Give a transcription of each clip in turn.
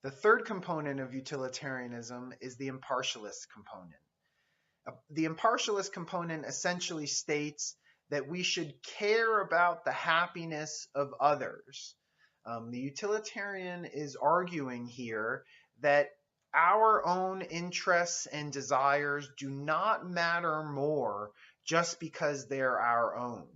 The third component of utilitarianism is the impartialist component. The impartialist component essentially states that we should care about the happiness of others. The utilitarian is arguing here that our own interests and desires do not matter more just because they're our own.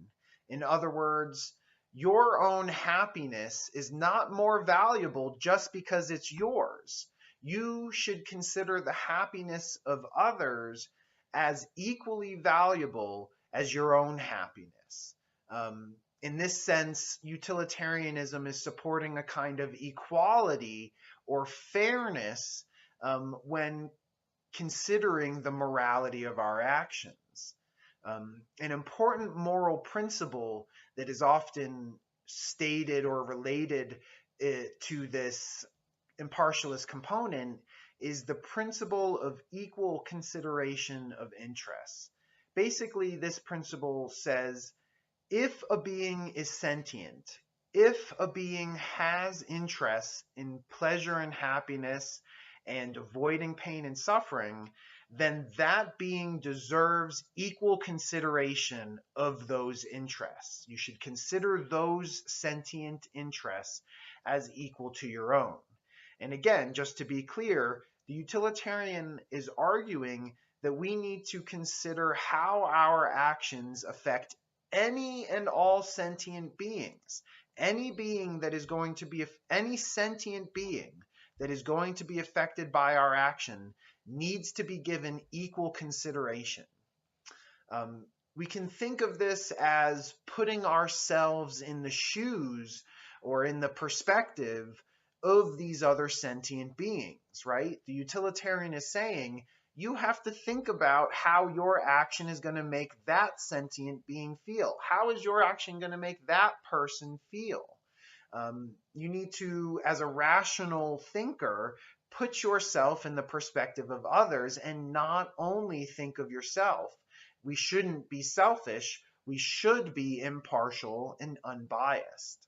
In other words, your own happiness is not more valuable just because it's yours. You should consider the happiness of others as equally valuable as your own happiness. In this sense, utilitarianism is supporting a kind of equality or fairness when considering the morality of our actions. An important moral principle that is often stated or related to this impartialist component is the principle of equal consideration of interests. Basically, this principle says if a being is sentient, if a being has interests in pleasure and happiness and avoiding pain and suffering, then that being deserves equal consideration of those interests. You should consider those sentient interests as equal to your own. And again, just to be clear, the utilitarian is arguing that we need to consider how our actions affect any and all sentient beings. Any sentient being that is going to be affected by our action needs to be given equal consideration. We can think of this as putting ourselves in the shoes or in the perspective of these other sentient beings, right? The utilitarian is saying you have to think about how your action is going to make that sentient being feel. How is your action going to make that person feel? You need to, as a rational thinker, put yourself in the perspective of others and not only think of yourself. We shouldn't be selfish. We should be impartial and unbiased.